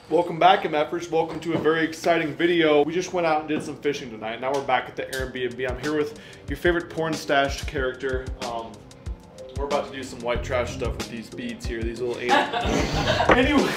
Welcome back, MFers. Welcome to a very exciting video. We just went out and did some fishing tonight. Now we're back at the Airbnb. I'm here with your favorite porn stash character. We're about to do some white trash stuff with these beads here, these little aliens. Anyway,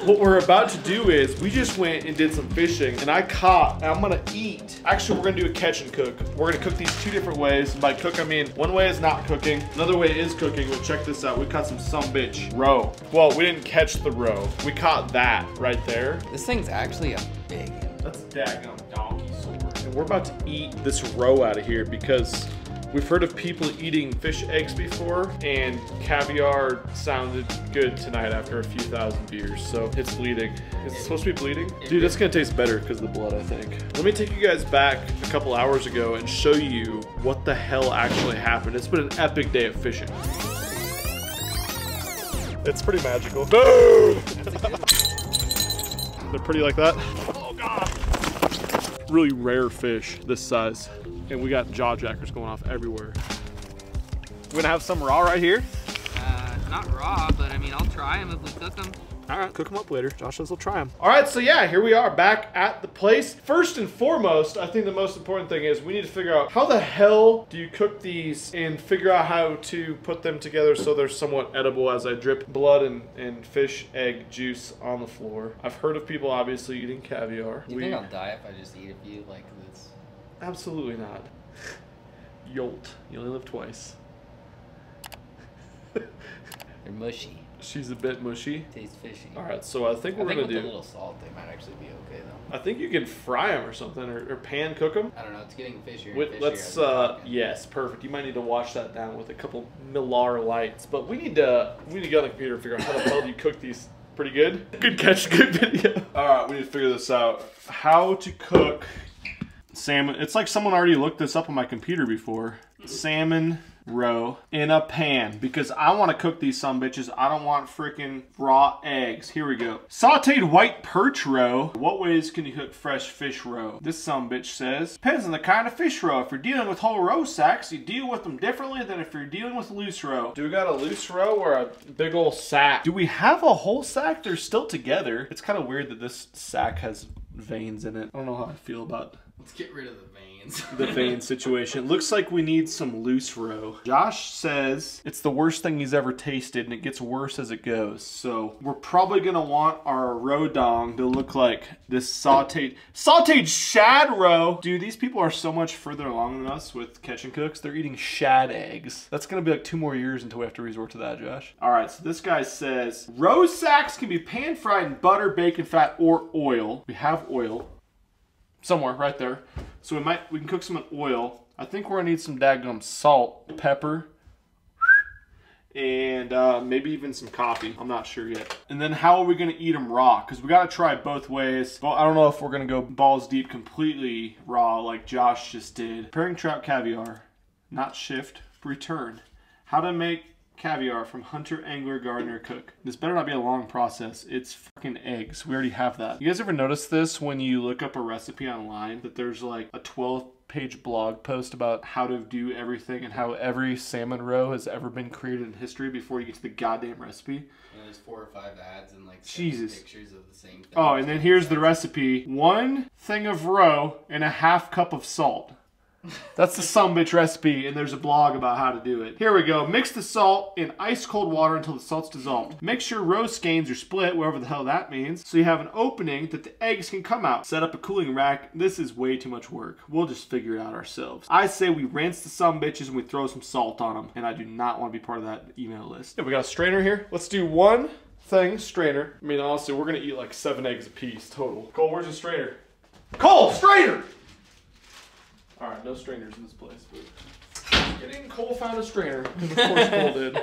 what we're about to do is we just went and did some fishing and I caught, and I'm gonna eat. Actually, we're gonna do a catch and cook. We're gonna cook these two different ways. By cook, I mean one way is not cooking, another way is cooking. Well, check this out. We caught some sumbitch roe. Well, we didn't catch the roe. We caught that right there. This thing's actually a big one. That's a daggum donkey sword. And we're about to eat this roe out of here because we've heard of people eating fish eggs before, and caviar sounded good tonight after a few thousand beers, so it's bleeding. Is it supposed to be bleeding? Dude, it's gonna taste better because of the blood, I think. Let me take you guys back a couple hours ago and show you what the hell actually happened. It's been an epic day of fishing. It's pretty magical. Boom! They're pretty like that. Oh God! Really rare fish this size. And we got jaw jackers going off everywhere. We're gonna have some raw right here? Not raw, but I mean, I'll try them if we cook them. All right, cook them up later. Josh says we'll try them. All right, so yeah, here we are back at the place. First and foremost, I think the most important thing is we need to figure out how the hell do you cook these and figure out how to put them together so they're somewhat edible as I drip blood and fish egg juice on the floor. I've heard of people obviously eating caviar. Do you think I'll die if I just eat a few like this? Absolutely not. Yolt. You only live twice. They're mushy. She's a bit mushy. Tastes fishy. All right, so I think we're gonna do. With a little salt, they might actually be okay though. I think you can fry them or something, or pan cook them. I don't know. It's getting fishier. Let's. Yes, perfect. You might need to wash that down with a couple Millar lights, but we need to get on the computer and figure out how the hell do you cook these. Pretty good. Good catch. Good video. All right, we need to figure this out. How to cook salmon. It's like someone already looked this up on my computer before. Salmon roe in a pan, because I want to cook these sumbitches. I don't want freaking raw eggs. Here we go. Sauteed white perch roe. What ways can you cook fresh fish roe? This sumbitch says, depends on the kind of fish roe. If you're dealing with whole roe sacks, you deal with them differently than if you're dealing with loose roe. Do we got a loose roe or a big old sack? Do we have a whole sack? They're still together. It's kind of weird that this sack has veins in it. I don't know how I feel about. Let's get rid of the veins. The vein situation. Looks like we need some loose roe. Josh says it's the worst thing he's ever tasted and it gets worse as it goes. So we're probably gonna want our roe dong to look like this sauteed shad roe. Dude, these people are so much further along than us with catch and cooks. They're eating shad eggs. That's gonna be like 2 more years until we have to resort to that, Josh. All right, so this guy says roe sacks can be pan fried in butter, bacon fat, or oil. We have oil. Somewhere right there. So we can cook some in oil. I think we're gonna need some daggum salt, pepper, and maybe even some coffee. I'm not sure yet. And then how are we gonna eat them raw? Because we gotta try it both ways. Well, I don't know if we're gonna go balls deep completely raw like Josh just did. Preparing trout caviar, not shift, return. How to make caviar from hunter, angler, gardener, cook. This better not be a long process. It's fucking eggs. We already have that. You guys ever notice this when you look up a recipe online, that there's like a 12-page blog post about how to do everything and how every salmon roe has ever been created in history before you get to the goddamn recipe? And there's 4 or 5 ads and like Jesus. Pictures of the same thing. Oh, and then here's the recipe. 1 thing of roe and a ½ cup of salt. That's the sumbitch recipe, and there's a blog about how to do it. Here we go. Mix the salt in ice cold water until the salt's dissolved. Make sure roe skeins are split, whatever the hell that means, so you have an opening that the eggs can come out. Set up a cooling rack. This is way too much work. We'll just figure it out ourselves. I say we rinse the sumbitches and we throw some salt on them, and I do not want to be part of that email list. Yeah, we got a strainer here. Let's do 1 thing, strainer. I mean, honestly, we're gonna eat like 7 eggs a piece total. Cole, where's the strainer? Cole, strainer! All right, no strainers in this place, but getting Cole found a strainer, because of course Cole did.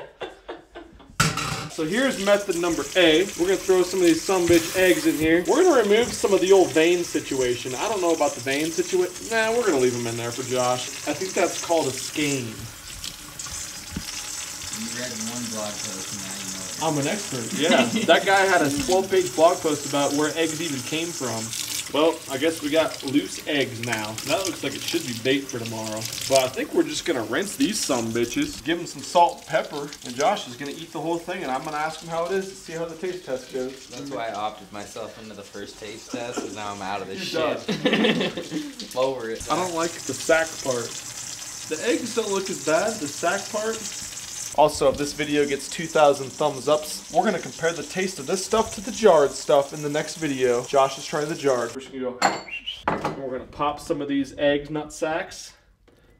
So here's method number A. We're gonna throw some of these sumbitch eggs in here. We're gonna remove some of the old vein situation. I don't know about the vein situation. Nah, we're gonna leave them in there for Josh. I think that's called a skein. You read 1 blog post and now you know it. I'm an expert. Yeah, that guy had a 12-page blog post about where eggs even came from. Well, I guess we got loose eggs now. That looks like it should be baked for tomorrow. But I think we're just gonna rinse these bitches, give them some salt and pepper, and Josh is gonna eat the whole thing, and I'm gonna ask him how it is to see how the taste test goes. That's why I opted myself into the first taste test, because now I'm out of this You're shit. I'm over it. I don't like the sack part. The eggs don't look as bad, the sack part. Also, if this video gets 2,000 thumbs ups, we're gonna compare the taste of this stuff to the jarred stuff in the next video. Josh is trying the jarred. We're just gonna go, and we're gonna pop some of these egg nut sacks.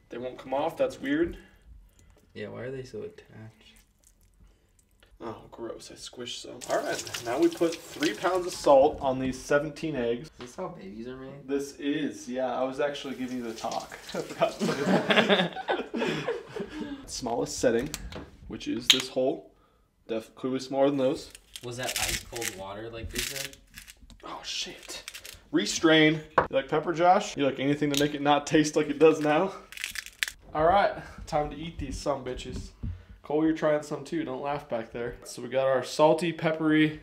They won't come off, that's weird. Yeah, why are they so attached? Oh, gross, I squished some. All right, now we put 3 pounds of salt on these 17 eggs. Is this how babies are made? This is, yeah, I was actually giving you the talk. I forgot to say that. Smallest setting, which is this hole. Definitely smaller than those. Was that ice cold water like they said? Oh shit. Restrain. You like pepper, Josh? You like anything to make it not taste like it does now? Alright, time to eat these sumbitches. Cole, you're trying some too, don't laugh back there. So we got our salty, peppery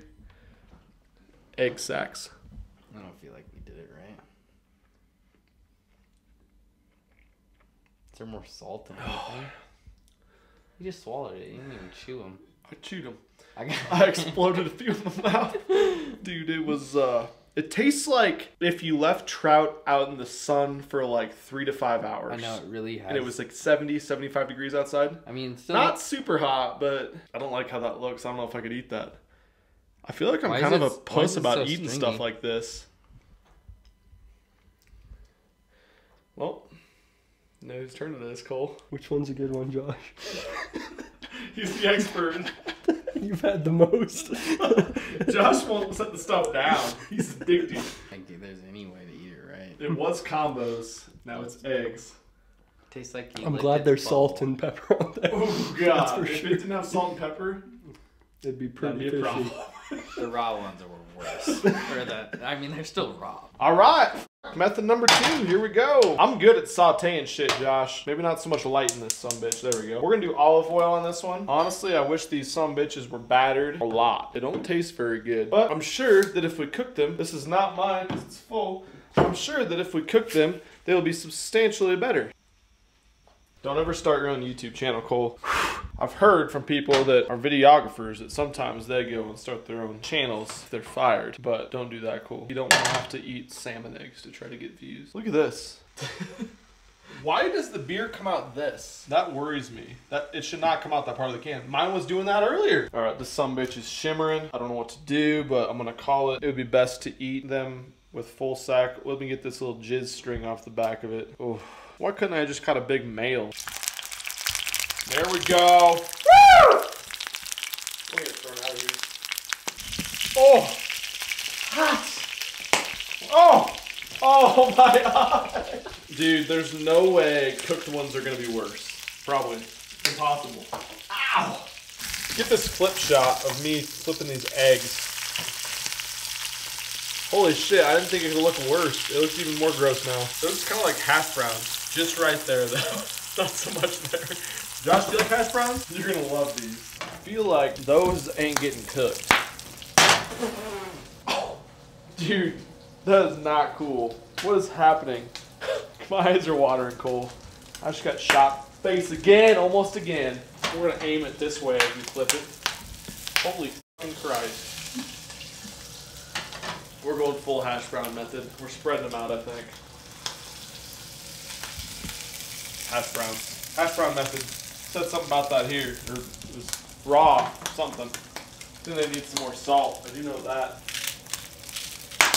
egg sacks. I don't feel like we did it right. Is there more salt in anything? You just swallowed it. You didn't even chew them. I chewed them. I exploded a few in the mouth. Dude, it was, it tastes like if you left trout out in the sun for like 3 to 5 hours. I know, it really has. And it was like 70, 75 degrees outside. I mean, still not super hot, but I don't like how that looks. I don't know if I could eat that. I feel like I'm kind of a puss about eating stuff like this. Well, no, whose turn it is, Cole? Which one's a good one, Josh? He's the expert. You've had the most. Josh won't set the stuff down. He's addicted. I think there's any way to eat it right. It was combos. Now it's eggs. Tastes like I'm glad there's salt and pepper on there. Oh god! If sure. it didn't have salt and pepper, it'd be pretty that'd be a fishy. problem. The raw ones are worse. I mean, they're still raw. All right. Method number 2, here we go. I'm good at sauteing shit, Josh. Maybe not so much light in this sumbitch. There we go. We're gonna do olive oil on this one. Honestly, I wish these sumbitches were battered a lot. They don't taste very good. But I'm sure that if we cook them, this is not mine because it's full. I'm sure that if we cook them, they'll be substantially better. Don't ever start your own YouTube channel, Cole. I've heard from people that are videographers that sometimes they go and start their own channels if they're fired. But don't do that, Cole. You don't want to have to eat salmon eggs to try to get views. Look at this. Why does the beer come out this? That worries me. That it should not come out that part of the can. Mine was doing that earlier. All right, this sumbitch is shimmering. I don't know what to do, but I'm gonna call it. It would be best to eat them with full sack. Let me get this little jizz string off the back of it. Oh. Why couldn't I just cut a big male? There we go. Woo! Let me get thrown out of here. Oh! Hot! Oh! Oh my eye! Dude, there's no way cooked ones are gonna be worse. Probably. Impossible. Ow! Get this flip shot of me flipping these eggs. Holy shit, I didn't think it could look worse. It looks even more gross now. Those are kind of like hash browns. Just right there, though. Not so much there. Josh, do you like hash browns? You're gonna love these. I feel like those ain't getting cooked. Oh, dude, that is not cool. What is happening? My eyes are watering, Cole. I just got shot face again, almost again. We're gonna aim it this way as we flip it. Holy fucking Christ. We're going full hash brown method. We're spreading them out, I think. Hash browns. Hash brown method. Said something about that here. Or it was raw something. I think they need some more salt. I do know that.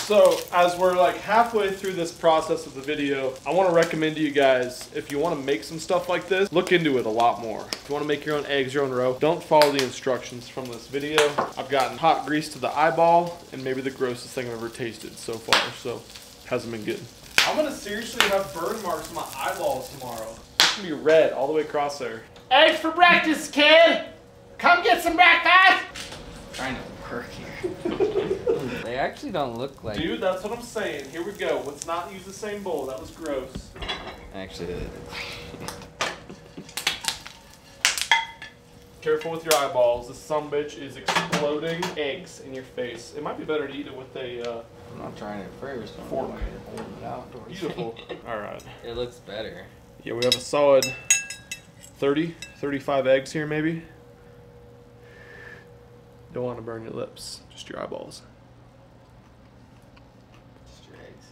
So, as we're like halfway through this process of the video, I want to recommend to you guys, if you want to make some stuff like this, look into it a lot more. If you want to make your own eggs, your own roe, don't follow the instructions from this video. I've gotten hot grease to the eyeball, and maybe the grossest thing I've ever tasted so far, so hasn't been good. I'm going to seriously have burn marks on my eyeballs tomorrow. It's going to be red all the way across there. Eggs for breakfast, kid! Come get some breakfast! Trying to work here. They actually don't look like... Dude, that's what I'm saying. Here we go. Let's not use the same bowl. That was gross. Actually, Careful with your eyeballs. This sumbitch is exploding eggs in your face. It might be better to eat it with a I'm not trying it first. I'm fork. holding it out. Beautiful. Alright. It looks better. Yeah, we have a solid 30, 35 eggs here maybe. Don't want to burn your lips, just your eyeballs. Just your eggs.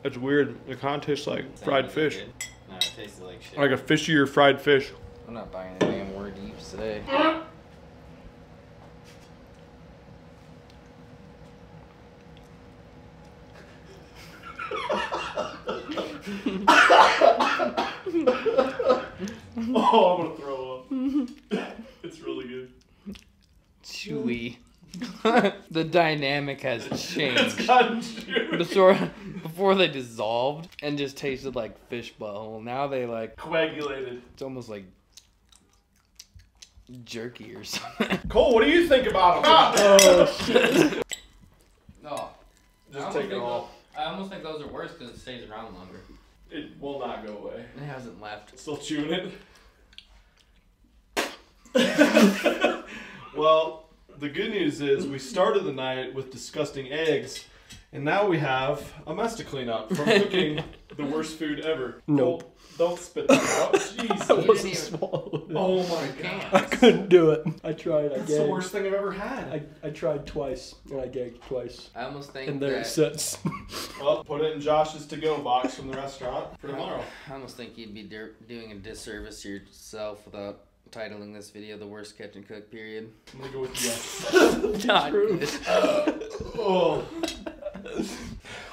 It's weird. It kind of tastes like fried fish. Good. No, it tasted like shit. Like a fishier fried fish. I'm not buying any damn word you say. Oh, I'm gonna throw up. It's really good. Chewy. The dynamic has changed. It's gotten chewy. Before they dissolved and just tasted like fish butthole. Now they like Coagulated. it's almost like jerky or something. Cole, what do you think about them? Oh shit. No. Just take it all. I almost think those are worse because it stays around longer. It will not go away. It hasn't left. Still chewing it? Well, the good news is we started the night with disgusting eggs, and now we have a mess to clean up from cooking the worst food ever. Nope. Cole, don't spit that out. I Jeez. wasn't swallowing it. Oh my I god. couldn't do it. I tried. I That's the gagged. worst thing I've ever had. I tried twice and I gagged twice. I almost think And there it that sits. Well, put it in Josh's to-go box from the restaurant for tomorrow. I almost think you'd be doing a disservice to yourself without titling this video "The Worst Catch and Cook." Period. I'm gonna go with yes. Not True. good. Oh.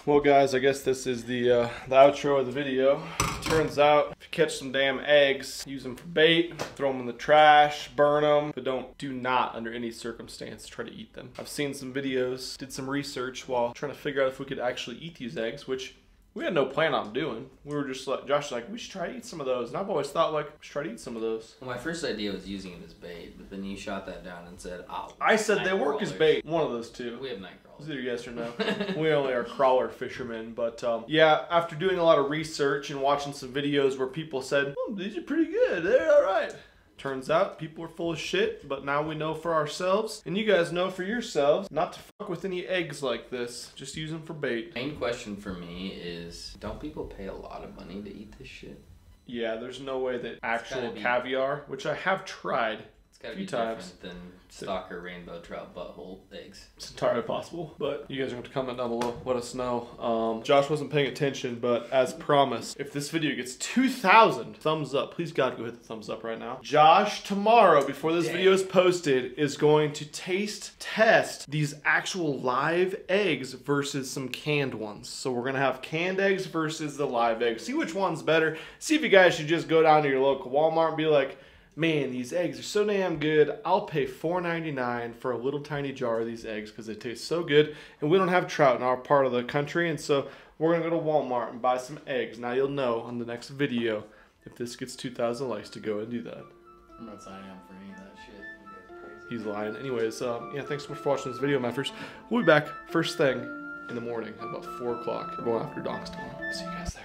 Well, guys, I guess this is the outro of the video. Turns out, if you catch some damn eggs, use them for bait, throw them in the trash, burn them, but do not, under any circumstance, try to eat them. I've seen some videos, did some research while trying to figure out if we could actually eat these eggs, which we had no plan on doing. We were just like, Josh was like, we should try to eat some of those. And I've always thought, like, we should try to eat some of those. Well, my first idea was using it as bait, but then you shot that down and said, "Oh." I said they work as crawlers. bait. One of those two. We have night crawlers. It's either yes or no. We only are crawler fishermen, but yeah, after doing a lot of research and watching some videos where people said, oh, these are pretty good, they're all right. Turns out people are full of shit, but now we know for ourselves, and you guys know for yourselves, not to fuck with any eggs like this. Just use them for bait. Main question for me is, don't people pay a lot of money to eat this shit? Yeah, there's no way that actual gotta be- caviar, which I have tried, It's gotta Few be times. different than stalker rainbow trout butthole eggs. it's entirely possible, but you guys are going to comment down below, let us know. Josh wasn't paying attention, but as promised, if this video gets 2,000 thumbs up, please God, go hit the thumbs up right now. Josh, tomorrow, before this video is posted, is going to test these actual live eggs versus some canned ones. So we're going to have canned eggs versus the live eggs. See which one's better. See if you guys should just go down to your local Walmart and be like, man, these eggs are so damn good. I'll pay $4.99 for a little tiny jar of these eggs because they taste so good. And we don't have trout in our part of the country, and so we're going to go to Walmart and buy some eggs. Now you'll know on the next video if this gets 2,000 likes to go and do that. I'm not signing up for any of that shit. You guys are crazy. He's lying. Anyways, yeah, thanks so much for watching this video, Meffers. We'll be back first thing in the morning at about 4 o'clock. We're going after donks tomorrow. See you guys there.